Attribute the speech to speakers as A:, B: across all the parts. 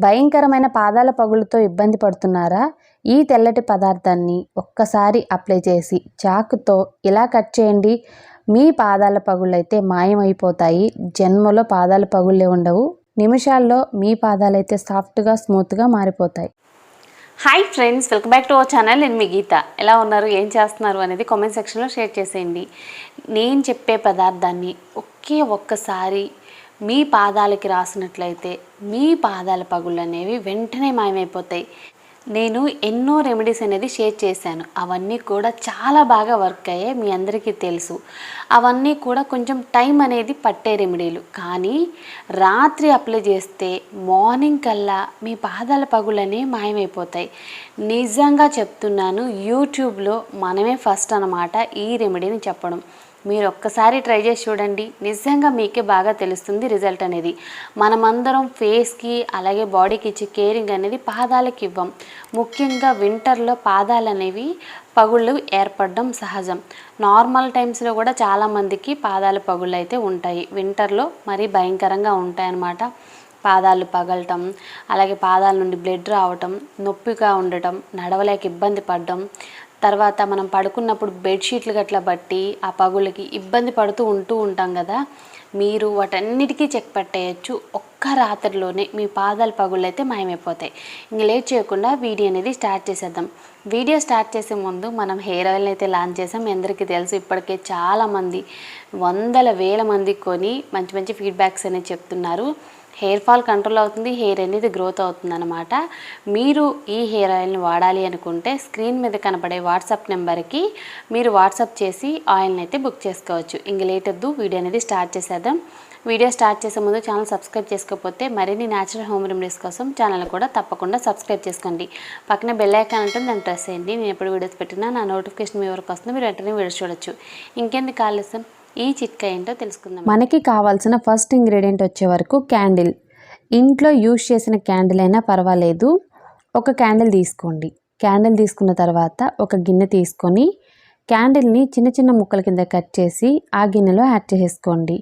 A: భయంకరమైన పాదాల పగుళ్ళతో ఇబ్బంది పడుతున్నారా? ఈ తెల్లటి పదార్థాన్ని ఒక్కసారి అప్లై చేసి చాకుతో ఇలా కట్ చేయండి. మీ పాదాల పగుళ్ళైతే మాయమైపోతాయి. జన్మలో పాదాల పగుళ్ళే ఉండవు. నిమిషాల్లో మీ పాదాలైతే సాఫ్ట్గా స్మూత్గా మారిపోతాయి.
B: Hi friends, welcome back to our channel. నేను మీ గీత. ఎలా ఉన్నారు, ఏం చేస్తున్నారు అనేది కామెంట్ సెక్షన్లో షేర్ చేసేయండి. నేను చెప్పే పదార్థాన్ని ఒక్కసారి మీ పాదాలకి రాసినట్లయితే మీ పాదాల పగుళ్ళు అనేవి వెంటనే మాయమైపోతాయి. నేను ఎన్నో రెమెడీస్ అనేది షేర్ చేశాను. అవన్నీ కూడా చాలా బాగా వర్క్ అయ్యాయి, మీ అందరికీ తెలుసు. అవన్నీ కూడా కొంచెం టైం అనేది పట్టే రెమెడీలు, కానీ రాత్రి అప్లై చేస్తే మార్నింగ్ కల్లా మీ పాదాల పగుళ్ళనే మాయమైపోతాయి. నిజంగా చెప్తున్నాను, యూట్యూబ్లో మనమే ఫస్ట్ అన్నమాట ఈ రెమెడీని చెప్పడం. మీరు ఒక్కసారి ట్రై చేసి చూడండి, నిజంగా మీకే బాగా తెలుస్తుంది రిజల్ట్ అనేది. మనమందరం ఫేస్కి అలాగే బాడీకి ఇచ్చే కేరింగ్ అనేది పాదాలకి ఇవ్వం. ముఖ్యంగా వింటర్లో పాదాలు అనేవి పగుళ్ళు ఏర్పడడం సహజం. నార్మల్ టైమ్స్లో కూడా చాలామందికి పాదాల పగుళ్ళు అయితే ఉంటాయి. వింటర్లో మరీ భయంకరంగా ఉంటాయన్నమాట. పాదాలు పగలటం, అలాగే పాదాల నుండి బ్లడ్ రావటం, నొప్పిగా ఉండటం, నడవలేక ఇబ్బంది పడడం, తర్వాత మనం పడుకున్నప్పుడు బెడ్షీట్లు గట్లా బట్టి ఆ పగులకి ఇబ్బంది పడుతూ ఉంటాం కదా. మీరు వాటన్నిటికీ చెక్ పెట్టేయచ్చు. ఒక్క రాత్రిలోనే మీ పాదాల పగుళ్ళు అయితే మాయమైపోతాయి. ఇంక లేట్ చేయకుండా వీడియో అనేది స్టార్ట్ చేసేద్దాం. వీడియో స్టార్ట్ చేసే ముందు మనం హెయిర్ ఆయిల్ని అయితే లాంచ్ చేసాం. మీ అందరికీ తెలుసు, ఇప్పటికే చాలామంది వందల వేల మంది కొని మంచి మంచి ఫీడ్బ్యాక్స్ అనేది చెప్తున్నారు. హెయిర్ ఫాల్ కంట్రోల్ అవుతుంది, హెయిర్ అనేది గ్రోత్ అవుతుంది అన్నమాట. మీరు ఈ హెయిర్ ఆయిల్ని వాడాలి అనుకుంటే స్క్రీన్ మీద కనపడే వాట్సాప్ నెంబర్కి మీరు వాట్సాప్ చేసి ఆయిల్ని అయితే బుక్ చేసుకోవచ్చు. ఇంక లేట్ వద్దు, వీడియో అనేది స్టార్ట్ చేసేద్దాం. వీడియో స్టార్ట్ చేసే ముందు ఛానల్ సబ్స్క్రైబ్ చేసుకోకపోతే మరిన్ని న్యాచురల్ హోమ్ రెమెడీస్ కోసం ఛానల్ కూడా తప్పకుండా సబ్స్క్రైబ్ చేసుకోండి. పక్కన బెల్ ఐకాన్ ఉంటుంది, దాన్ని ప్రెస్ చేయండి. నేను ఎప్పుడు వీడియోస్ పెట్టినా నా నోటిఫికేషన్ మీ వరకు వస్తుంది, మీరు వెంటనే వీడియోస్ చూడొచ్చు. ఇంకెందుకు ఆలస్యం, ఈ చిట్కా ఏంటో తెలుసుకుందాం.
A: మనకి కావాల్సిన ఫస్ట్ ఇంగ్రీడియంట్ వచ్చే వరకు క్యాండిల్. ఇంట్లో యూజ్ చేసిన క్యాండిల్ అయినా పర్వాలేదు, ఒక క్యాండిల్ తీసుకోండి. క్యాండిల్ తీసుకున్న తర్వాత ఒక గిన్నె తీసుకొని క్యాండిల్ని చిన్న చిన్న ముక్కల కింద కట్ చేసి ఆ గిన్నెలో యాడ్ చేసుకోండి.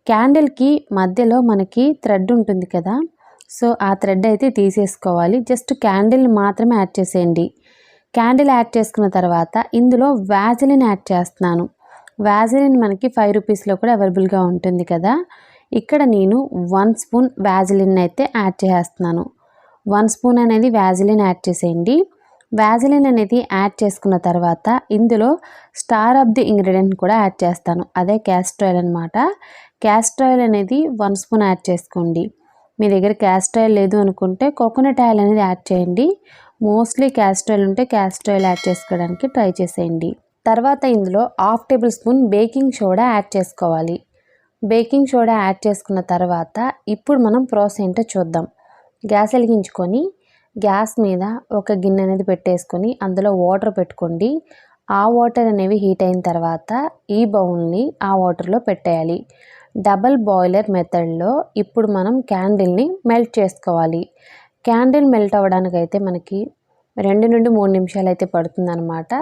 A: క్యాండిల్కి మధ్యలో మనకి థ్రెడ్ ఉంటుంది కదా, సో ఆ థ్రెడ్ అయితే తీసేసుకోవాలి. జస్ట్ క్యాండిల్ని మాత్రమే యాడ్ చేసేయండి. క్యాండిల్ యాడ్ చేసుకున్న తర్వాత ఇందులో వ్యాజిలిన్ యాడ్ చేస్తున్నాను. వ్యాజిలిన్ మనకి 5 రూపీస్లో కూడా అవైలబుల్గా ఉంటుంది కదా. ఇక్కడ నేను 1 స్పూన్ వ్యాజిలిన్ అయితే యాడ్ చేస్తున్నాను. 1 స్పూన్ అనేది వ్యాజిలిన్ యాడ్ చేసేయండి. వ్యాజిలిన్ అనేది యాడ్ చేసుకున్న తర్వాత ఇందులో స్టార్ ఆఫ్ ది ఇంగ్రీడియంట్ కూడా యాడ్ చేస్తాను, అదే క్యాస్టర్ ఆయిల్ అనమాట. క్యాస్టర్ ఆయిల్ అనేది 1 స్పూన్ యాడ్ చేసుకోండి. మీ దగ్గర క్యాస్టర్ ఆయిల్ లేదు అనుకుంటే కోకోనట్ ఆయిల్ అనేది యాడ్ చేయండి. మోస్ట్లీ క్యాస్టర్ ఆయిల్ ఉంటే క్యాస్టర్ ఆయిల్ యాడ్ చేసుకోవడానికి ట్రై చేసేయండి. తర్వాత ఇందులో 1/2 table spoon baking soda add చేసుకోవాలి. బేకింగ్ సోడా యాడ్ చేసుకున్న తర్వాత ఇప్పుడు మనం ప్రాసెస్ ఏంటో చూద్దాం. గ్యాస్ వెలిగించుకొని గ్యాస్ మీద ఒక గిన్నె అనేది పెట్టేసుకొని అందులో వాటర్ పెట్టుకోండి. ఆ వాటర్ అనేవి హీట్ అయిన తర్వాత ఈ బౌల్ని ఆ వాటర్లో పెట్టేయాలి. డబల్ బాయిలర్ మెథడ్లో ఇప్పుడు మనం క్యాండిల్ని మెల్ట్ చేసుకోవాలి. క్యాండిల్ మెల్ట్ అవ్వడానికైతే మనకి 2 నుండి 3 నిమిషాలు అయితే పడుతుందన్నమాట.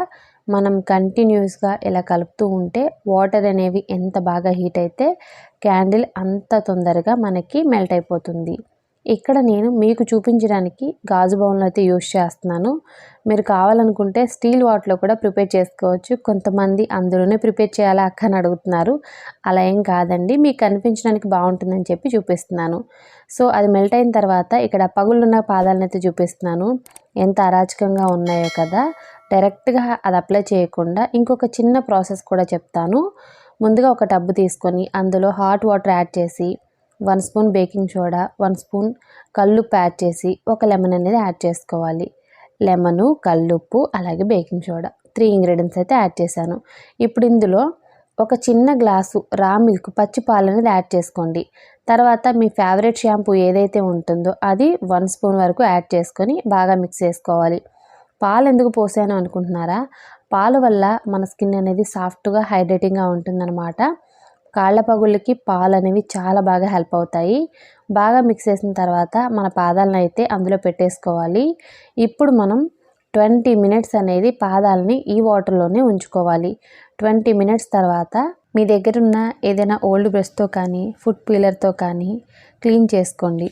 A: మనం కంటిన్యూస్గా ఇలా కలుపుతూ ఉంటే వాటర్ అనేవి ఎంత బాగా హీట్ అయితే క్యాండిల్ అంత తొందరగా మనకి మెల్ట్ అయిపోతుంది. ఇక్కడ నేను మీకు చూపించడానికి గాజు బౌల్లో అయితే యూజ్ చేస్తున్నాను. మీరు కావాలనుకుంటే స్టీల్ వాట్లో కూడా ప్రిపేర్ చేసుకోవచ్చు. కొంతమంది అందులోనే ప్రిపేర్ చేయాలా అక్క అని అడుగుతున్నారు. అలా ఏం కాదండి, మీకు కనిపించడానికి బాగుంటుందని చెప్పి చూపిస్తున్నాను. సో అది మెల్ట్ అయిన తర్వాత ఇక్కడ పగుళ్ళున్న పాదాలను అయితే చూపిస్తున్నాను. ఎంత అరాచకంగా ఉన్నాయో కదా. డైరెక్ట్గా అది అప్లై చేయకుండా ఇంకొక చిన్న ప్రాసెస్ కూడా చెప్తాను. ముందుగా ఒక టబ్బు తీసుకొని అందులో హాట్ వాటర్ యాడ్ చేసి 1 స్పూన్ బేకింగ్ సోడా, 1 స్పూన్ కల్లుప్పు యాడ్ చేసి ఒక లెమన్ అనేది యాడ్ చేసుకోవాలి. లెమను, కల్లుప్పు అలాగే బేకింగ్ సోడా 3 ఇంగ్రీడియంట్స్ అయితే యాడ్ చేశాను. ఇప్పుడు ఇందులో ఒక చిన్న గ్లాసు రా మిల్క్, పచ్చి పాలు అనేది యాడ్ చేసుకోండి. తర్వాత మీ ఫేవరెట్ షాంపూ ఏదైతే ఉంటుందో అది 1 స్పూన్ వరకు యాడ్ చేసుకొని బాగా మిక్స్ చేసుకోవాలి. పాలు ఎందుకు పోసాను అనుకుంటున్నారా? పాలు వల్ల మన స్కిన్ అనేది సాఫ్ట్గా హైడ్రేటింగ్గా ఉంటుందన్నమాట. కాళ్ళ పగుళ్ళకి పాలు అనేవి చాలా బాగా హెల్ప్ అవుతాయి. బాగా మిక్స్ చేసిన తర్వాత మన పాదాలను అయితే అందులో పెట్టేసుకోవాలి. ఇప్పుడు మనం 20 మినిట్స్ అనేది పాదాలని ఈ వాటర్లోనే ఉంచుకోవాలి. 20 మినిట్స్ తర్వాత మీ దగ్గర ఉన్న ఏదైనా ఓల్డ్ బ్రష్తో కానీ ఫుట్ పీలర్తో కానీ క్లీన్ చేసుకోండి.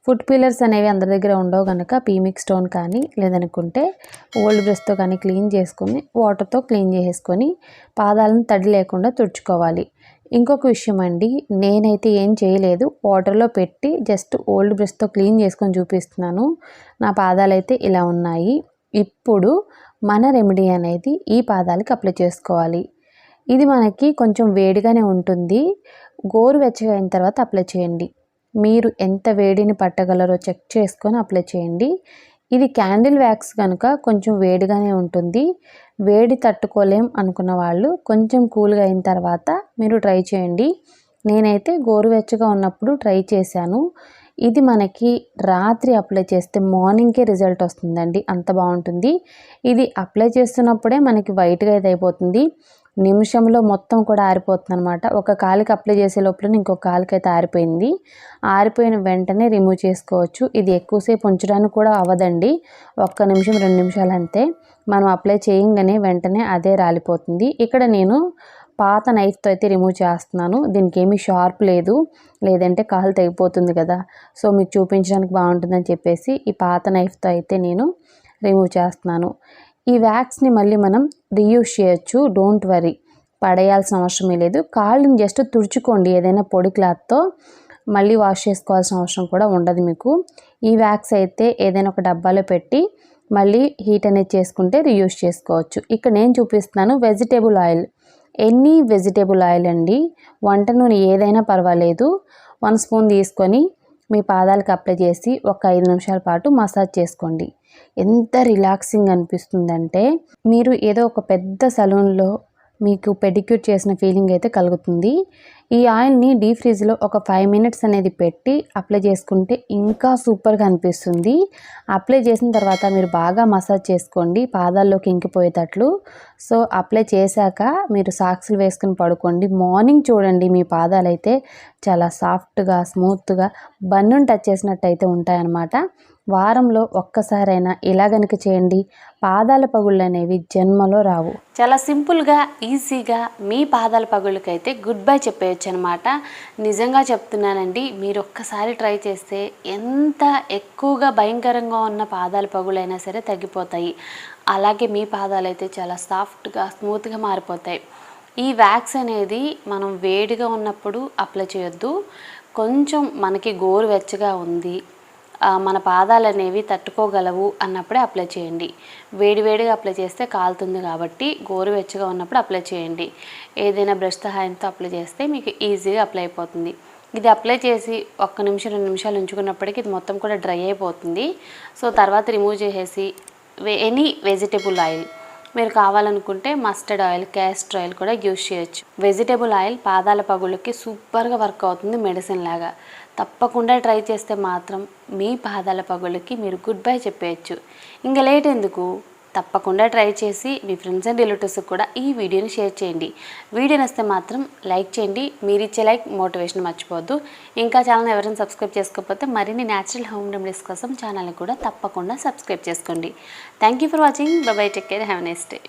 A: ఫుట్ పీలర్స్ అనేవి అందరి దగ్గర ఉండవు కనుక పీమిక్ స్టోన్ కానీ లేదనుకుంటే ఓల్డ్ బ్రష్తో కానీ క్లీన్ చేసుకొని వాటర్తో క్లీన్ చేసుకొని పాదాలను తడి లేకుండా తుడుచుకోవాలి. ఇంకొక విషయం అండి, నేనైతే ఏం చేయలేదు, వాటర్లో పెట్టి జస్ట్ ఓల్డ్ బ్రష్తో క్లీన్ చేసుకొని చూపిస్తున్నాను. నా పాదాలు అయితే ఇలా ఉన్నాయి. ఇప్పుడు మన రెమెడీ అనేది ఈ పాదాలకి అప్లై చేసుకోవాలి. ఇది మనకి కొంచెం వేడిగానే ఉంటుంది. గోరువెచ్చగా అయిన తర్వాత అప్లై చేయండి. మీరు ఎంత వేడిని పట్టగలరో చెక్ చేసుకొని అప్లై చేయండి. ఇది క్యాండిల్ వ్యాక్స్ కనుక కొంచెం వేడిగానే ఉంటుంది. వేడి తట్టుకోలేం అనుకున్న వాళ్ళు కొంచెం కూల్గా అయిన తర్వాత మీరు ట్రై చేయండి. నేనైతే గోరువెచ్చగా ఉన్నప్పుడు ట్రై చేశాను. ఇది మనకి రాత్రి అప్లై చేస్తే మార్నింగ్కే రిజల్ట్ వస్తుందండి, అంత బాగుంటుంది. ఇది అప్లై చేస్తున్నప్పుడే మనకి వైట్గా అయితే అయిపోతుంది. నిమిషంలో మొత్తం కూడా ఆరిపోతుంది అనమాట. ఒక కాలికి అప్లై చేసే లోపల ఇంకొక కాలికి అయితే ఆరిపోయింది. ఆరిపోయిన వెంటనే రిమూవ్ చేసుకోవచ్చు. ఇది ఎక్కువసేపు ఉంచడానికి కూడా అవ్వదండి, 1 నిమిషం 2 నిమిషాలు అంతే. మనం అప్లై చేయంగానే వెంటనే అదే రాలిపోతుంది. ఇక్కడ నేను పాత నైఫ్తో అయితే రిమూవ్ చేస్తున్నాను. దీనికి ఏమీ షార్ప్ లేదు, లేదంటే కాలు తెగిపోతుంది కదా. సో మీకు చూపించడానికి బాగుంటుందని చెప్పేసి ఈ పాత నైఫ్తో అయితే నేను రిమూవ్ చేస్తున్నాను. ఈ వ్యాక్స్ని మళ్ళీ మనం రీయూజ్ చేయొచ్చు, డోంట్ వరీ, పడేయాల్సిన అవసరమే లేదు. కాళ్ళని జస్ట్ తుడుచుకోండి ఏదైనా పొడి క్లాత్తో, మళ్ళీ వాష్ చేసుకోవాల్సిన అవసరం కూడా ఉండదు మీకు. ఈ వ్యాక్స్ అయితే ఏదైనా ఒక డబ్బాలో పెట్టి మళ్ళీ హీట్ అనేది చేసుకుంటే రీయూజ్ చేసుకోవచ్చు. ఇక్కడ నేను చూపిస్తున్నాను vegetable oil, any vegetable oil అండి, వంట నూనె ఏదైనా పర్వాలేదు. 1 స్పూన్ తీసుకొని మీ పాదాలకు అప్లై చేసి ఒక 5 నిమిషాల పాటు మసాజ్ చేసుకోండి. ఎంత రిలాక్సింగ్ అనిపిస్తుందంటే మీరు ఏదో ఒక పెద్ద సలూన్లో మీకు పెడిక్యూర్ చేసిన ఫీలింగ్ అయితే కలుగుతుంది. ఈ ఆయిల్ని డీప్ ఫ్రిడ్జ్లో ఒక 5 మినిట్స్ అనేది పెట్టి అప్లై చేసుకుంటే ఇంకా సూపర్గా అనిపిస్తుంది. అప్లై చేసిన తర్వాత మీరు బాగా మసాజ్ చేసుకోండి పాదాల్లోకి ఇంకిపోయేటట్లు. సో అప్లై చేశాక మీరు సాక్స్లు వేసుకుని పడుకోండి. మార్నింగ్ చూడండి మీ పాదాలు అయితే చాలా సాఫ్ట్గా స్మూత్గా బన్నును టచ్ చేసినట్టు అయితే ఉంటాయన్నమాట. వారంలో ఒక్కసారైనా ఇలా గనుక చేయండి, పాదాల పగుళ్ళు అనేవి జన్మలో రావు.
B: చాలా సింపుల్గా ఈజీగా మీ పాదాల పగుళ్ళకైతే గుడ్ బై చెప్పేయచ్చు అనమాట. నిజంగా చెప్తున్నానండి, మీరు ఒక్కసారి ట్రై చేస్తే ఎంత ఎక్కువగా భయంకరంగా ఉన్న పాదాల పగుళ్ళైనా సరే తగ్గిపోతాయి. అలాగే మీ పాదాలు అయితే చాలా సాఫ్ట్గా స్మూత్గా మారిపోతాయి. ఈ వ్యాక్స్ అనేది మనం వేడిగా ఉన్నప్పుడు అప్లై చేయొద్దు. కొంచెం మనకి గోరువెచ్చగా ఉంది, మన పాదాలు అనేవి తట్టుకోగలవు అన్నప్పుడే అప్లై చేయండి. వేడివేడిగా అప్లై చేస్తే కాలుతుంది కాబట్టి గోరువెచ్చగా ఉన్నప్పుడు అప్లై చేయండి. ఏదైనా బ్రష్ సహాయంతో అప్లై చేస్తే మీకు ఈజీగా అప్లై అయిపోతుంది. ఇది అప్లై చేసి 1 నిమిషం 2 నిమిషాలు ఉంచుకున్నప్పటికీ ఇది మొత్తం కూడా డ్రై అయిపోతుంది. సో తర్వాత రిమూవ్ చేసేసి ఎనీ వెజిటేబుల్ ఆయిల్, మీరు కావాలనుకుంటే మస్టర్డ్ ఆయిల్, క్యాస్టర్ ఆయిల్ కూడా యూజ్ చేయొచ్చు. వెజిటేబుల్ ఆయిల్ పాదాల పగుళ్ళకి సూపర్గా వర్క్ అవుతుంది, మెడిసిన్ లాగా. తప్పకుండా ట్రై చేస్తే మాత్రం మీ పాదాల పగుళ్ళకి మీరు గుడ్ బై చెప్పేయచ్చు. ఇంకా లేట్ ఎందుకు, తప్పకుండా ట్రై చేసి మీ ఫ్రెండ్స్ అండ్ రిలేటివ్స్కి కూడా ఈ వీడియోని షేర్ చేయండి. వీడియో నచ్చితే మాత్రం లైక్ చేయండి. మీరు ఇచ్చే లైక్ మోటివేషన్ మర్చిపోవద్దు. ఇంకా ఛానల్ ఎవరైనా సబ్స్క్రైబ్ చేసుకోకపోతే మరిన్ని న్యాచురల్ హోమ్ రెమెడీస్ కోసం ఛానల్ని కూడా తప్పకుండా సబ్స్క్రైబ్ చేసుకోండి. Thank you for watching. By by, take care, have a nice day.